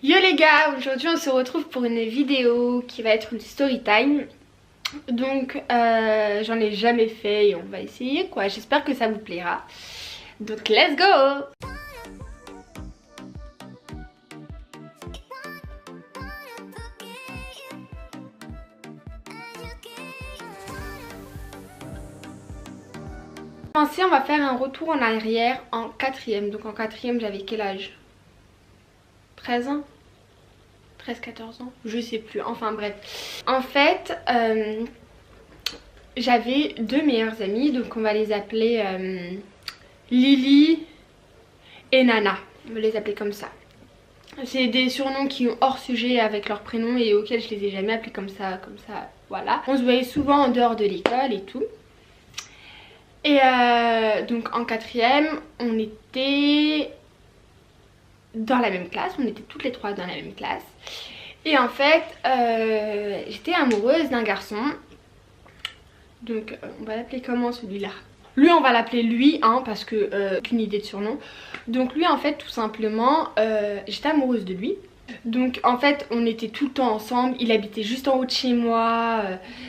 Yo les gars, aujourd'hui on se retrouve pour une vidéo qui va être une story time. Donc j'en ai jamais fait et on va essayer quoi, j'espère que ça vous plaira. Donc let's go! On va faire un retour en arrière en quatrième. Donc en quatrième j'avais quel âge? 13 ans? 13-14 ans, je sais plus, enfin bref. En fait, j'avais deux meilleures amies, donc on va les appeler Lily et Nana, on va les appeler comme ça. C'est des surnoms qui ont hors sujet avec leur prénom et auxquels je les ai jamais appelés comme ça, voilà. On se voyait souvent en dehors de l'école et tout. Et donc en quatrième, on était dans la même classe, on était toutes les trois dans la même classe. Et en fait, j'étais amoureuse d'un garçon. Donc on va l'appeler comment celui-là? Lui on va l'appeler lui hein, parce que aucune idée de surnom. Donc lui en fait tout simplement, j'étais amoureuse de lui. Donc en fait on était tout le temps ensemble, il habitait juste en haut de chez moi,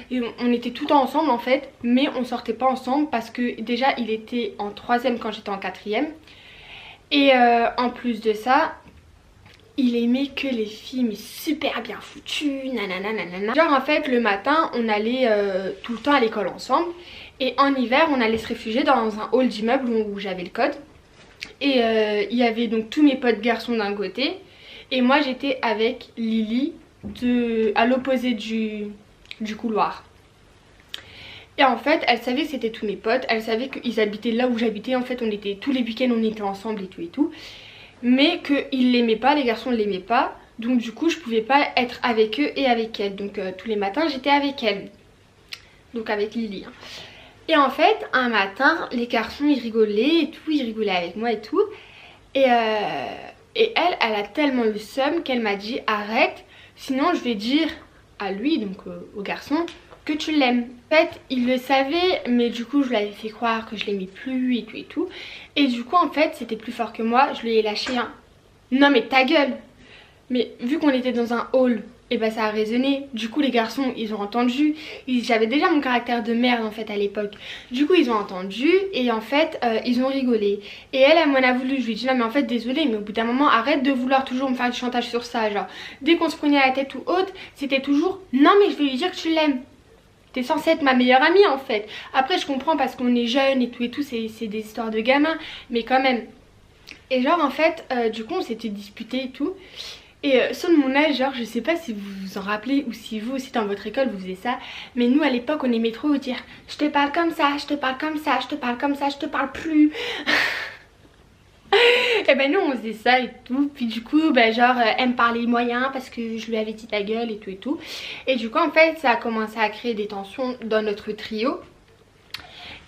et on était tout le temps ensemble en fait. Mais on sortait pas ensemble parce que déjà il était en troisième quand j'étais en quatrième. Et en plus de ça, il aimait que les filles mais super bien foutues, nanana. Genre en fait le matin on allait tout le temps à l'école ensemble. Et en hiver on allait se réfugier dans un hall d'immeuble où j'avais le code. Et il y avait donc tous mes potes garçons d'un côté. Et moi j'étais avec Lily à l'opposé du couloir. Et en fait elle savait que c'était tous mes potes, elle savait qu'ils habitaient là où j'habitais. En fait on était tous les week-ends on était ensemble et tout. Mais qu'ils l'aimaient pas, les garçons ne l'aimaient pas. Donc du coup je pouvais pas être avec eux et avec elle. Donc tous les matins j'étais avec elle. Donc avec Lily hein. Et en fait un matin les garçons ils rigolaient et tout, ils rigolaient avec moi et tout. Et elle a tellement le seum qu'elle m'a dit arrête, sinon je vais dire à lui, donc au garçon, que tu l'aimes. En fait il le savait mais du coup je lui avais fait croire que je l'aimais plus et tout et tout. Et du coup en fait c'était plus fort que moi, je lui ai lâché un non mais ta gueule. Mais vu qu'on était dans un hall, et bah ça a résonné. Du coup les garçons ils ont entendu. J'avais déjà mon caractère de merde en fait à l'époque. Du coup ils ont entendu et en fait ils ont rigolé. Et elle m'en a voulu, je lui ai dit non mais en fait désolée mais au bout d'un moment arrête de vouloir toujours me faire du chantage sur ça. Genre dès qu'on se prenait à la tête ou haute c'était toujours non mais je vais lui dire que tu l'aimes. T'es censée être ma meilleure amie en fait. Après je comprends parce qu'on est jeunes et tout c'est des histoires de gamins. Mais quand même. Et genre en fait du coup on s'était disputé et tout. Et sur mon âge, genre je sais pas si vous vous en rappelez ou si vous aussi dans votre école vous faisiez ça. Mais nous à l'époque on aimait trop dire je te parle comme ça, je te parle comme ça, je te parle comme ça, je te parle plus. Et ben nous on faisait ça et tout. Puis du coup genre elle me parlait moyen parce que je lui avais dit ta gueule et tout et tout. Et du coup en fait ça a commencé à créer des tensions dans notre trio.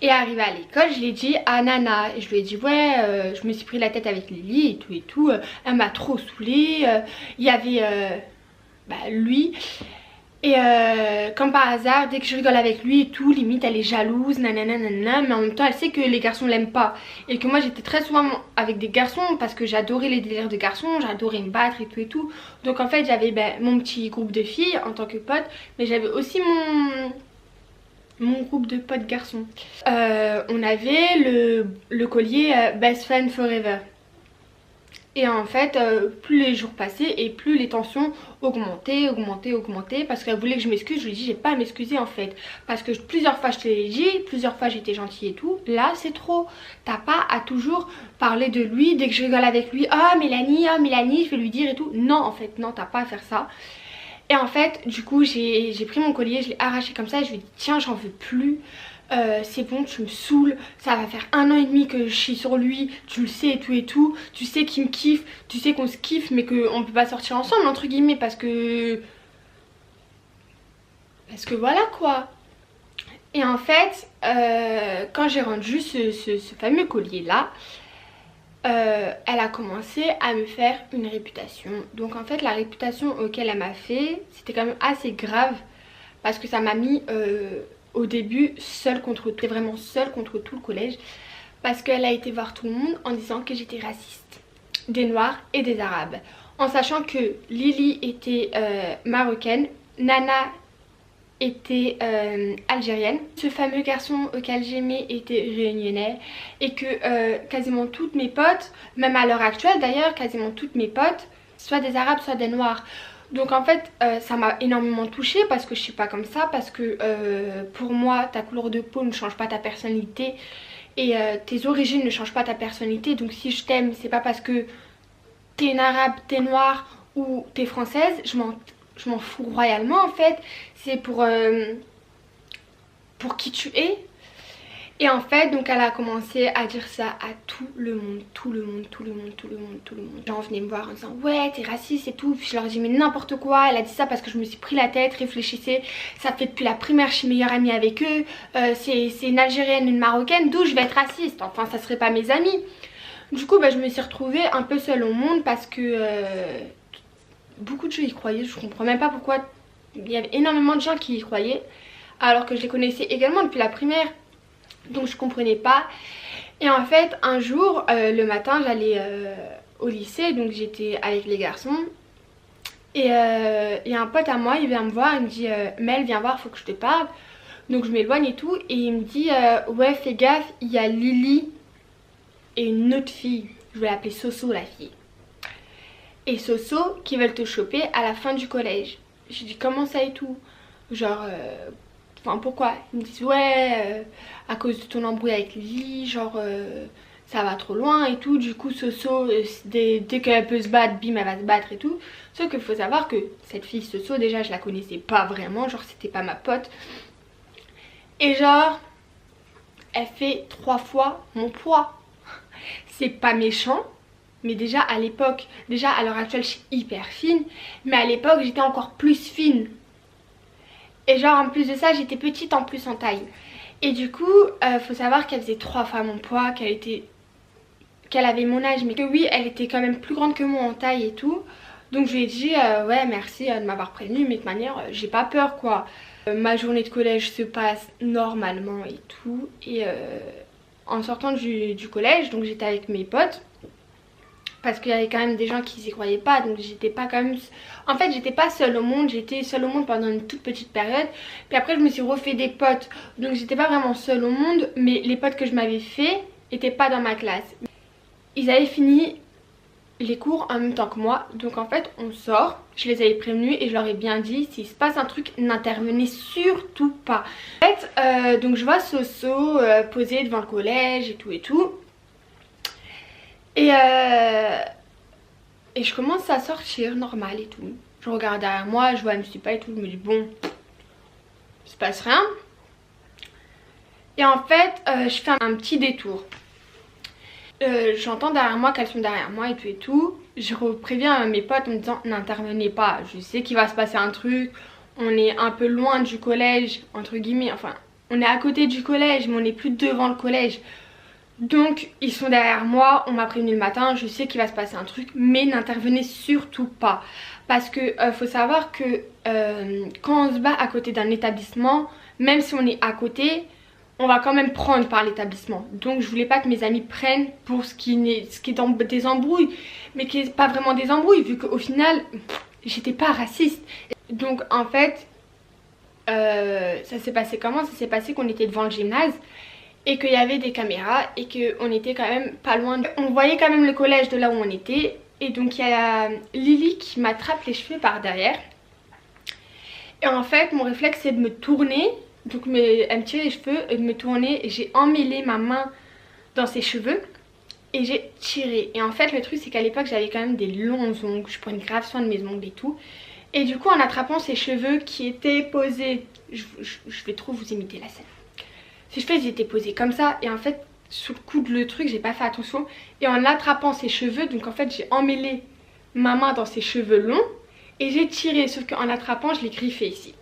Et arrivé à l'école, je l'ai dit à Nana. Et je lui ai dit ouais, je me suis pris la tête avec Lily et tout. Elle m'a trop saoulée. Il y avait lui. Et comme par hasard, dès que je rigole avec lui et tout, limite elle est jalouse, nanana. Mais en même temps elle sait que les garçons l'aiment pas. Et que moi j'étais très souvent avec des garçons parce que j'adorais les délires de garçons, j'adorais me battre et tout. Donc en fait j'avais mon petit groupe de filles en tant que pote. Mais j'avais aussi mon groupe de potes garçons. On avait le collier Best Friend Forever. Et en fait plus les jours passaient et plus les tensions augmentaient. Parce qu'elle voulait que je m'excuse. Je lui ai dit j'ai pas à m'excuser en fait. Parce que plusieurs fois je te l'ai dit, plusieurs fois j'étais gentille et tout. Là c'est trop. T'as pas à toujours parler de lui. Dès que je rigole avec lui, oh Mélanie, je vais lui dire et tout. Non en fait non, t'as pas à faire ça. Et en fait du coup j'ai pris mon collier, je l'ai arraché comme ça et je lui ai dit tiens j'en veux plus, c'est bon tu me saoules, ça va faire 1 an et demi que je suis sur lui, tu le sais et tout, tu sais qu'il me kiffe, tu sais qu'on se kiffe mais qu'on peut pas sortir ensemble entre guillemets parce que voilà quoi. Et en fait quand j'ai rendu ce fameux collier là, elle a commencé à me faire une réputation. Donc en fait la réputation auquel elle m'a fait c'était quand même assez grave. Parce que ça m'a mis au début seule contre tout, vraiment seule contre tout le collège. Parce qu'elle a été voir tout le monde en disant que j'étais raciste. Des noirs et des arabes. en sachant que Lily était marocaine, Nana était algérienne. Ce fameux garçon auquel j'aimais était réunionnais et que quasiment toutes mes potes, même à l'heure actuelle d'ailleurs, quasiment toutes mes potes, soit des arabes soit des noirs. Donc en fait ça m'a énormément touchée parce que je suis pas comme ça, parce que pour moi ta couleur de peau ne change pas ta personnalité et tes origines ne changent pas ta personnalité. Donc si je t'aime, c'est pas parce que t'es une arabe, t'es noire ou t'es française, je m'en fous royalement en fait. C'est pour qui tu es. Et en fait donc elle a commencé à dire ça à tout le monde. Les gens venaient me voir en disant ouais t'es raciste et tout. Puis je leur dis mais n'importe quoi, elle a dit ça parce que je me suis pris la tête, réfléchissez, ça fait depuis la primaire je suis meilleure amie avec eux, c'est une algérienne, une marocaine, d'où je vais être raciste, enfin ça serait pas mes amis. Du coup je me suis retrouvée un peu seule au monde parce que beaucoup de gens y croyaient, je comprends même pas pourquoi. Il y avait énormément de gens qui y croyaient alors que je les connaissais également depuis la primaire. Donc je comprenais pas. Et en fait un jour le matin j'allais au lycée, donc j'étais avec les garçons. Et il y a un pote à moi, il vient me voir, il me dit Mel viens voir, faut que je te parle. Donc je m'éloigne et tout et il me dit ouais fais gaffe, il y a Lily et une autre fille, je vais l'appeler Soso la fille. Et Soso qui veulent te choper à la fin du collège. J'ai dit comment ça et tout, genre enfin pourquoi. Ils me disent ouais à cause de ton embrouille avec Lily, genre ça va trop loin et tout. Du coup Soso dès qu'elle peut se battre, bim elle va se battre et tout. Sauf qu'il faut savoir que cette fille Soso déjà je la connaissais pas vraiment, genre c'était pas ma pote. Et genre elle fait 3 fois mon poids. C'est pas méchant. Mais déjà à l'époque, déjà à l'heure actuelle je suis hyper fine, mais à l'époque j'étais encore plus fine. Et genre en plus de ça j'étais petite en plus en taille. Et du coup faut savoir qu'elle faisait 3 fois mon poids, qu'elle avait mon âge, mais que oui elle était quand même plus grande que moi en taille et tout. Donc je lui ai dit ouais merci de m'avoir prévenue, mais de toute manière j'ai pas peur quoi. Ma journée de collège se passe normalement et tout. Et en sortant du collège, donc j'étais avec mes potes. Parce qu'il y avait quand même des gens qui s'y croyaient pas, donc j'étais pas quand même... En fait j'étais pas seule au monde, j'étais seule au monde pendant une toute petite période. Puis après je me suis refait des potes, donc j'étais pas vraiment seule au monde. Mais les potes que je m'avais fait étaient pas dans ma classe. Ils avaient fini les cours en même temps que moi, donc en fait on sort. Je les avais prévenus et je leur ai bien dit s'il se passe un truc n'intervenez surtout pas. En fait donc je vois Soso posé devant le collège et tout et tout. Et je commence à sortir normal et tout. Je regarde derrière moi, je vois elle me suit pas et tout. Je me dis bon, il se passe rien. Et en fait je fais un petit détour. J'entends derrière moi qu'elles sont derrière moi et tout. Je préviens mes potes en me disant n'intervenez pas, je sais qu'il va se passer un truc. On est un peu loin du collège entre guillemets, enfin on est à côté du collège mais on n'est plus devant le collège. Donc ils sont derrière moi, on m'a prévenu le matin, je sais qu'il va se passer un truc, mais n'intervenez surtout pas. Parce que faut savoir que quand on se bat à côté d'un établissement, même si on est à côté, on va quand même prendre par l'établissement. Donc je voulais pas que mes amis prennent pour ce qui est dans des embrouilles, mais qui est pas vraiment des embrouilles, vu qu'au final, j'étais pas raciste. Donc en fait, ça s'est passé comment? Ça s'est passé qu'on était devant le gymnase. Et qu'il y avait des caméras et qu'on était quand même pas loin On voyait quand même le collège de là où on était. Et donc il y a Lily qui m'attrape les cheveux par derrière. Et en fait mon réflexe c'est de me tourner. Donc elle me tire les cheveux et de me tourner. Et j'ai emmêlé ma main dans ses cheveux. Et j'ai tiré. Et en fait le truc c'est qu'à l'époque j'avais quand même des longs ongles. Je prenais grave soin de mes ongles et tout. Et du coup en attrapant ses cheveux qui étaient posés... Je vais trop vous imiter la scène. Ses cheveux ils étaient posés comme ça et en fait sous le coup de le truc j'ai pas fait attention. Et en attrapant ses cheveux, donc en fait j'ai emmêlé ma main dans ses cheveux longs et j'ai tiré, sauf qu'en attrapant je l'ai griffé ici.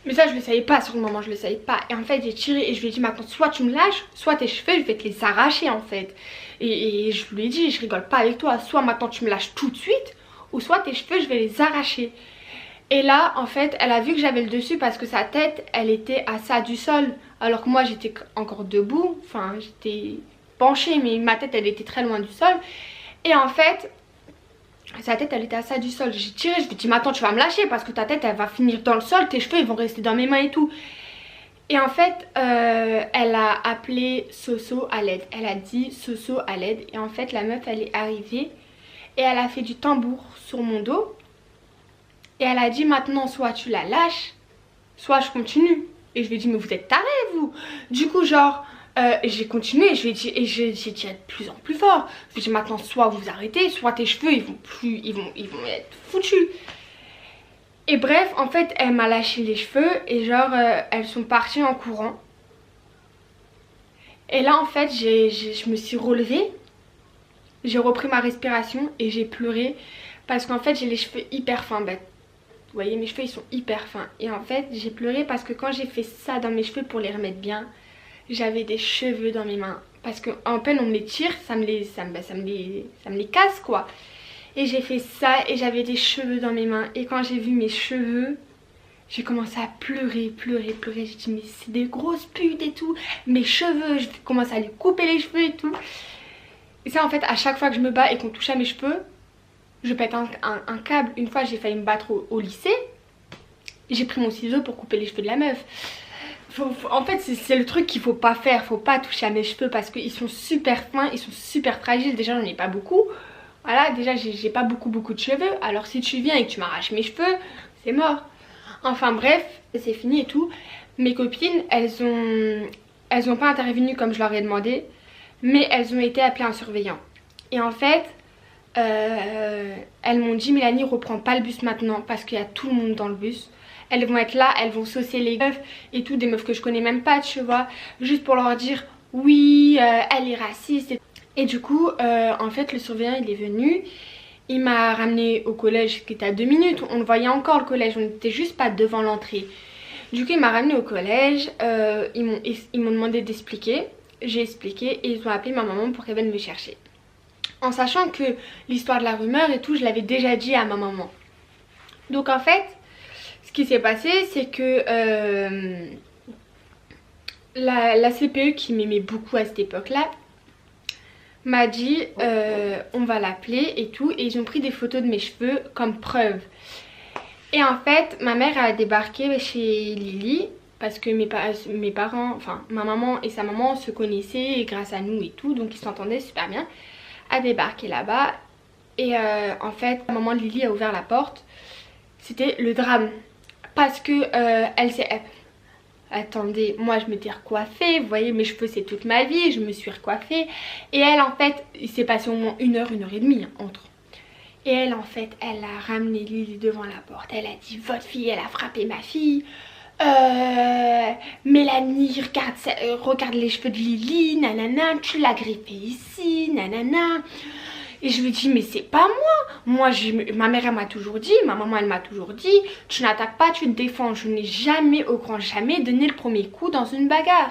Mais ça je le savais pas sur le moment, je le savais pas. Et en fait j'ai tiré et je lui ai dit maintenant soit tu me lâches, soit tes cheveux je vais te les arracher en fait. Et je lui ai dit je rigole pas avec toi, soit maintenant tu me lâches tout de suite ou soit tes cheveux je vais les arracher. Et là en fait elle a vu que j'avais le dessus parce que sa tête elle était à ça du sol. Alors que moi j'étais encore debout, enfin j'étais penchée mais ma tête elle était très loin du sol. Et en fait Sa tête elle était à ça du sol. J'ai tiré, je lui ai dit mais attends tu vas me lâcher parce que ta tête elle va finir dans le sol, tes cheveux ils vont rester dans mes mains et tout. Et en fait elle a appelé Soso à l'aide. Elle a dit Soso à l'aide. Et en fait la meuf elle est arrivée et elle a fait du tambour sur mon dos. Et elle a dit maintenant soit tu la lâches, soit je continue. Et je lui ai dit mais vous êtes tarés vous. Du coup genre j'ai continué, je lui ai dit, et j'ai tiré de plus en plus fort. Je lui ai dit maintenant soit vous arrêtez, soit tes cheveux ils vont être foutus. Et bref en fait elle m'a lâché les cheveux et genre elles sont parties en courant. Et là en fait je me suis relevée, j'ai repris ma respiration et j'ai pleuré parce qu'en fait j'ai les cheveux hyper fins. Bah, vous voyez mes cheveux ils sont hyper fins. Et en fait j'ai pleuré parce que quand j'ai fait ça dans mes cheveux pour les remettre bien, j'avais des cheveux dans mes mains. Parce qu'en peine on me les tire, ça me les casse quoi. Et j'ai fait ça et j'avais des cheveux dans mes mains. Et quand j'ai vu mes cheveux, j'ai commencé à pleurer. J'ai dit mais c'est des grosses putes et tout. Mes cheveux, je commence à lui couper les cheveux et tout. Et ça en fait à chaque fois que je me bats et qu'on touche à mes cheveux, je pète un câble. Une fois j'ai failli me battre au lycée. J'ai pris mon ciseau pour couper les cheveux de la meuf. En fait c'est le truc qu'il faut pas faire, faut pas toucher à mes cheveux parce qu'ils sont super fins, ils sont super fragiles, déjà j'en ai pas beaucoup. Voilà, déjà j'ai pas beaucoup de cheveux, alors si tu viens et que tu m'arraches mes cheveux, c'est mort. Enfin bref, c'est fini et tout. Mes copines, elles ont pas intervenu comme je leur ai demandé, mais elles ont été appelées un surveillant. Et en fait, elles m'ont dit Mélanie reprends pas le bus maintenant parce qu'il y a tout le monde dans le bus. Elles vont être là, elles vont saucer les meufs et tout, des meufs que je connais même pas, tu vois. Juste pour leur dire, oui, elle est raciste. Et du coup, en fait, le surveillant, il est venu. Il m'a ramené au collège qui était à 2 minutes. On le voyait encore le collège, on n'était juste pas devant l'entrée. Du coup, il m'a ramené au collège. Ils m'ont demandé d'expliquer. J'ai expliqué et ils ont appelé ma maman pour qu'elle vienne me chercher. En sachant que l'histoire de la rumeur et tout, je l'avais déjà dit à ma maman. Donc en fait... ce qui s'est passé c'est que la CPE qui m'aimait beaucoup à cette époque là m'a dit on va l'appeler et tout, et ils ont pris des photos de mes cheveux comme preuve. Et en fait ma mère a débarqué chez Lily parce que mes parents, enfin ma maman et sa maman se connaissaient grâce à nous et tout, donc ils s'entendaient super bien. A débarqué là-bas et en fait la maman de Lily a ouvert la porte. C'était le drame. Parce que elle s'est... Attendez, moi je m'étais recoiffée, vous voyez mes cheveux c'est toute ma vie, je me suis recoiffée. Et elle en fait, il s'est passé au moins 1 heure et demie hein, entre. Et elle en fait, elle a ramené Lily devant la porte. Elle a dit votre fille elle a frappé ma fille. Mélanie regarde les cheveux de Lily, nanana, tu l'as griffée ici, nanana. Et je lui dis mais c'est pas moi. Ma mère elle m'a toujours dit, ma maman elle m'a toujours dit, tu n'attaques pas, tu te défends. Je n'ai jamais, au grand jamais, donné le premier coup dans une bagarre.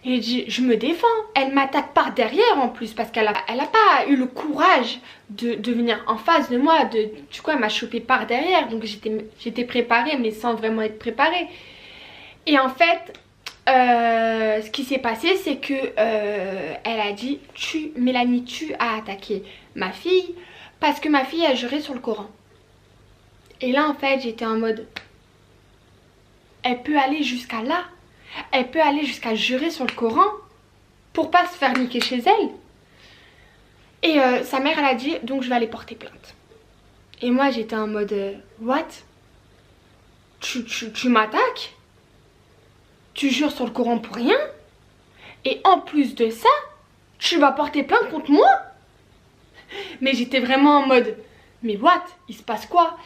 Et je dis je me défends. Elle m'attaque par derrière en plus parce qu'elle a pas eu le courage de venir en face de moi. Du coup elle m'a chopé par derrière, donc j'étais préparée mais sans vraiment être préparée. Et en fait... ce qui s'est passé c'est que elle a dit Mélanie tu as attaqué ma fille parce que ma fille a juré sur le Coran. Et là en fait j'étais en mode elle peut aller jusqu'à là, elle peut aller jusqu'à jurer sur le Coran pour pas se faire niquer chez elle. Et sa mère elle a dit donc je vais aller porter plainte. Et moi j'étais en mode what, tu m'attaques, tu jures sur le Coran pour rien, et en plus de ça tu vas porter plainte contre moi. Mais j'étais vraiment en mode mais what, il se passe quoi?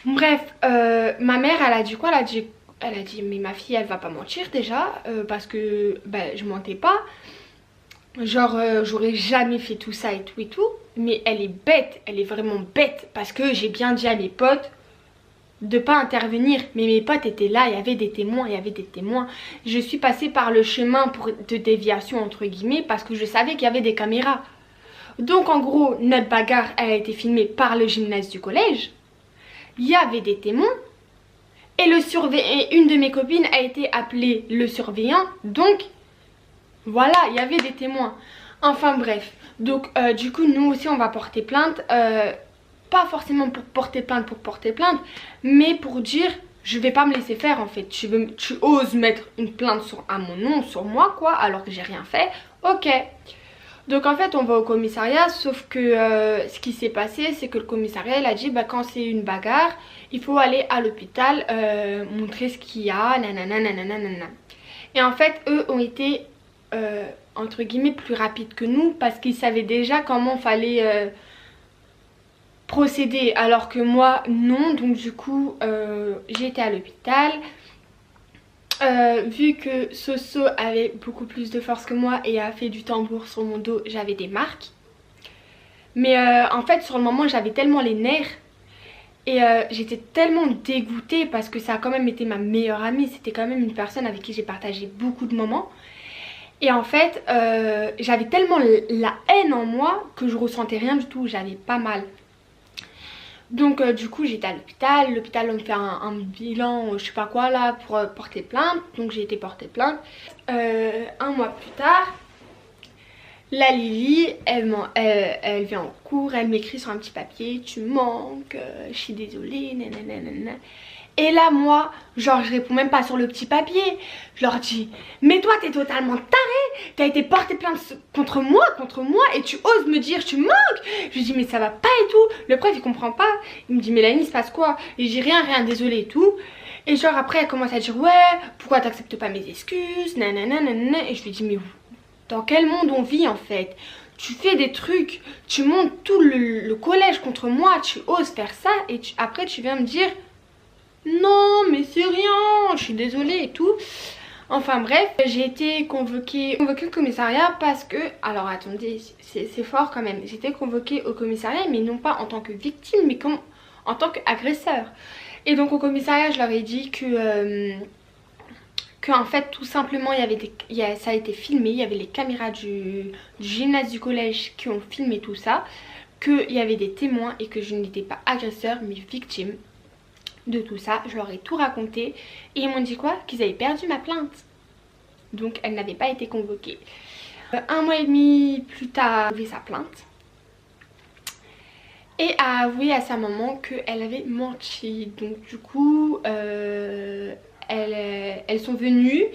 Bref, ma mère elle a dit quoi? Elle a dit mais ma fille elle va pas mentir déjà parce que je mentais pas, genre j'aurais jamais fait tout ça et tout, mais elle est bête, elle est vraiment bête parce que j'ai bien dit à mes potes de pas intervenir, mais mes potes étaient là, il y avait des témoins, je suis passée par le chemin de déviation entre guillemets parce que je savais qu'il y avait des caméras. Donc en gros notre bagarre elle a été filmée par le gymnase du collège, il y avait des témoins et une de mes copines a été appelée le surveillant, donc voilà il y avait des témoins. Enfin bref, donc du coup nous aussi on va porter plainte. pas forcément pour porter plainte, mais pour dire je vais pas me laisser faire en fait. Tu oses mettre une plainte à mon nom, sur moi quoi, alors que j'ai rien fait. Ok. Donc en fait on va au commissariat, sauf que ce qui s'est passé c'est que le commissariat il a dit bah quand c'est une bagarre il faut aller à l'hôpital montrer ce qu'il y a, nanana nanana nanana. Et en fait eux ont été entre guillemets plus rapides que nous parce qu'ils savaient déjà comment fallait procéder, alors que moi non. Donc du coup j'ai été à l'hôpital. Vu que Soso avait beaucoup plus de force que moi et a fait du tambour sur mon dos, j'avais des marques. Mais en fait sur le moment j'avais tellement les nerfs et j'étais tellement dégoûtée parce que ça a quand même été ma meilleure amie. C'était quand même une personne avec qui j'ai partagé beaucoup de moments. Et en fait j'avais tellement la haine en moi que je ressentais rien du tout, j'avais pas mal. Donc du coup j'étais à l'hôpital, on me fait un bilan je sais pas quoi là pour porter plainte. Donc j'ai été porter plainte. Un mois plus tard, la Lily elle vient en cours, elle m'écrit sur un petit papier tu manques, je suis désolée, nanana. Et là moi genre je réponds même pas sur le petit papier, je leur dis mais toi t'es totalement tarée, t'as été porté plainte contre moi et tu oses me dire tu manques. Je lui dis mais ça va pas et tout. Le prof il comprend pas, il me dit Mélanie il se passe quoi, et je dis rien désolé et tout. Et genre après elle commence à dire ouais pourquoi t'acceptes pas mes excuses, nanana nanana. Et je lui dis mais dans quel monde on vit en fait? Tu fais des trucs, tu montes tout le collège contre moi, tu oses faire ça et après tu viens me dire non mais c'est rien, je suis désolée et tout. Enfin bref, j'ai été convoquée au commissariat parce que, alors attendez, c'est fort quand même. J'ai été convoquée au commissariat mais non pas en tant que victime mais en tant qu'agresseur. Et donc au commissariat je leur ai dit que en fait tout simplement ça a été filmé, il y avait les caméras du gymnase du collège qui ont filmé tout ça, qu'il y avait des témoins et que je n'étais pas agresseur mais victime de tout ça. Je leur ai tout raconté et ils m'ont dit quoi? Qu'ils avaient perdu ma plainte. Donc elle n'avait pas été convoquée. Un mois et demi plus tard, elle a sa plainte et a avoué à sa maman qu'elle avait menti. Donc du coup elles sont venues,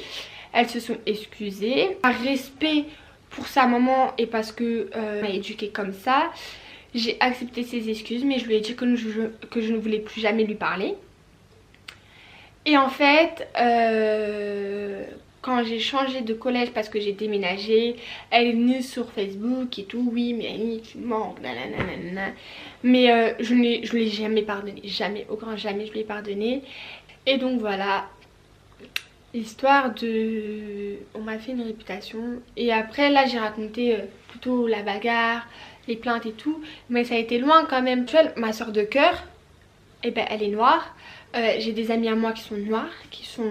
elles se sont excusées. Par respect pour sa maman et parce que m'a éduquée comme ça, j'ai accepté ses excuses, mais je lui ai dit que je ne voulais plus jamais lui parler. Et en fait, quand j'ai changé de collège parce que j'ai déménagé, elle est venue sur Facebook et tout. Oui, mais Annie, tu manques, nanana. Mais je ne lui ai jamais pardonné. Jamais, au grand jamais, je lui ai pardonné. Et donc voilà, histoire de... On m'a fait une réputation. Et après, là, j'ai raconté plutôt la bagarre, les plaintes et tout, mais ça a été loin quand même. Tu vois, ma soeur de cœur, eh ben, elle est noire. J'ai des amis à moi qui sont noirs, qui sont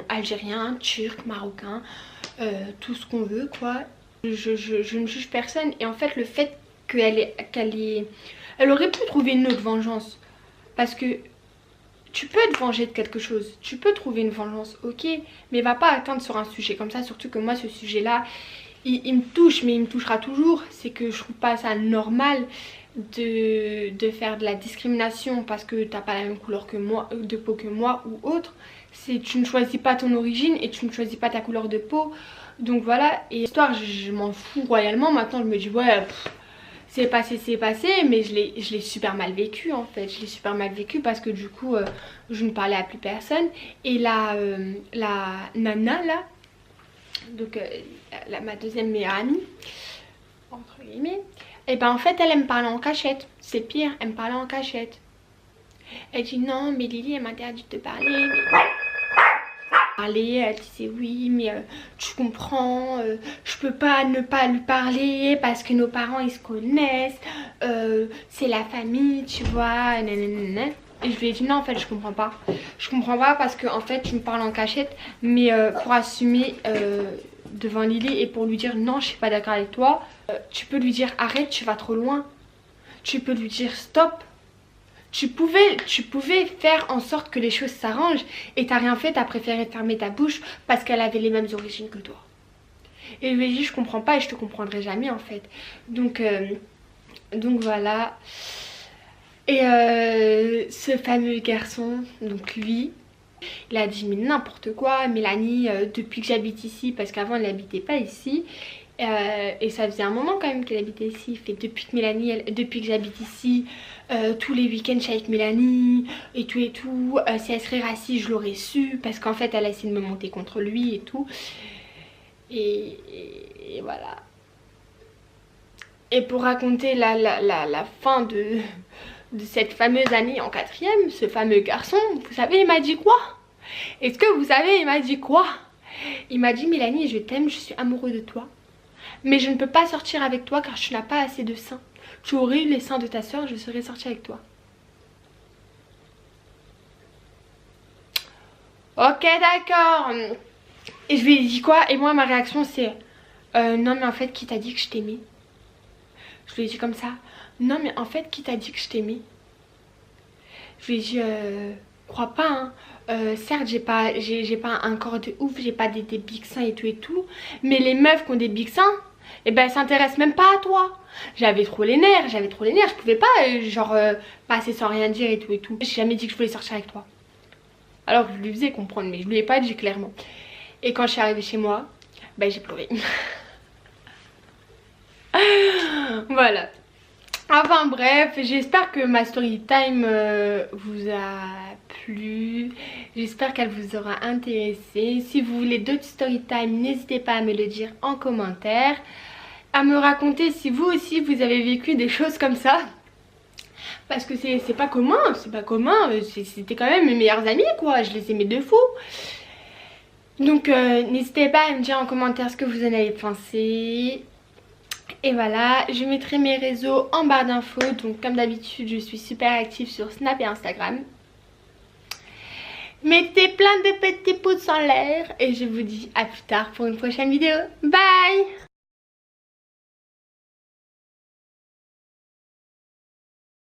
algériens, turcs, marocains, tout ce qu'on veut quoi. Je ne juge personne et en fait le fait elle aurait pu trouver une autre vengeance, parce que tu peux te venger de quelque chose, tu peux trouver une vengeance, ok, mais va pas atteindre sur un sujet comme ça, surtout que moi ce sujet là il me touche, mais il me touchera toujours. C'est que je trouve pas ça normal de faire de la discrimination parce que t'as pas la même couleur que moi, de peau que moi ou autre. Tu ne choisis pas ton origine et tu ne choisis pas ta couleur de peau. Donc voilà, et l'histoire je m'en fous royalement. Maintenant je me dis ouais c'est passé, mais je l'ai super mal vécu en fait. Je l'ai super mal vécu parce que du coup je ne parlais à plus personne. Et la nana là, donc ma deuxième meilleure amie entre guillemets, et ben en fait elle me parlait en cachette. C'est pire, elle me parlait en cachette. Elle dit non mais Lily elle m'interdit de te parler, elle disait oui mais tu comprends, je peux pas ne pas lui parler parce que nos parents ils se connaissent, c'est la famille tu vois, nanana. Et je lui ai dit non en fait je comprends pas parce que en fait tu me parles en cachette, mais pour assumer devant Lily et pour lui dire non je suis pas d'accord avec toi, tu peux lui dire arrête tu vas trop loin, tu peux lui dire stop. Tu pouvais faire en sorte que les choses s'arrangent et t'as rien fait, t'as préféré fermer ta bouche parce qu'elle avait les mêmes origines que toi. Et je lui ai dit je comprends pas et je te comprendrai jamais en fait. Donc voilà. Et ce fameux garçon, donc lui, il a dit mais n'importe quoi, Mélanie, depuis que j'habite ici, parce qu'avant elle n'habitait pas ici, et ça faisait un moment quand même qu'elle habitait ici, fait depuis que depuis que j'habite ici, tous les week-ends je suis avec Mélanie, et tout, si elle serait raciste je l'aurais su, parce qu'en fait elle a essayé de me monter contre lui et tout, et voilà. Et pour raconter la fin de cette fameuse année en 4e, ce fameux garçon, vous savez il m'a dit quoi? Est-ce que vous savez il m'a dit quoi? Il m'a dit Mélanie, je t'aime, je suis amoureux de toi, mais je ne peux pas sortir avec toi car tu n'as pas assez de seins. Tu aurais eu les seins de ta soeur, je serais sortie avec toi. Ok d'accord. Et je lui ai dit quoi? Et moi ma réaction c'est non mais en fait qui t'a dit que je t'aimais? Je lui ai dit comme ça. Non mais en fait qui t'a dit que je t'aimais? Je lui ai dit crois pas hein. Certes j'ai pas un corps de ouf, j'ai pas des big seins et tout, mais les meufs qui ont des big seins, et ben elles s'intéressent même pas à toi. J'avais trop les nerfs, je pouvais pas passer sans rien dire et tout. J'ai jamais dit que je voulais sortir avec toi. Alors je lui faisais comprendre, mais je lui ai pas dit clairement. Et quand je suis arrivée chez moi, ben j'ai pleuré. Voilà. Enfin bref, j'espère que ma story time vous a plu. J'espère qu'elle vous aura intéressé. Si vous voulez d'autres story time, n'hésitez pas à me le dire en commentaire. À me raconter si vous aussi vous avez vécu des choses comme ça. Parce que c'est pas commun, c'était quand même mes meilleurs amis quoi, je les aimais de fou. Donc n'hésitez pas à me dire en commentaire ce que vous en avez pensé. Et voilà, je mettrai mes réseaux en barre d'infos. Donc comme d'habitude je suis super active sur Snap et Instagram. Mettez plein de petits pouces en l'air et je vous dis à plus tard pour une prochaine vidéo. Bye!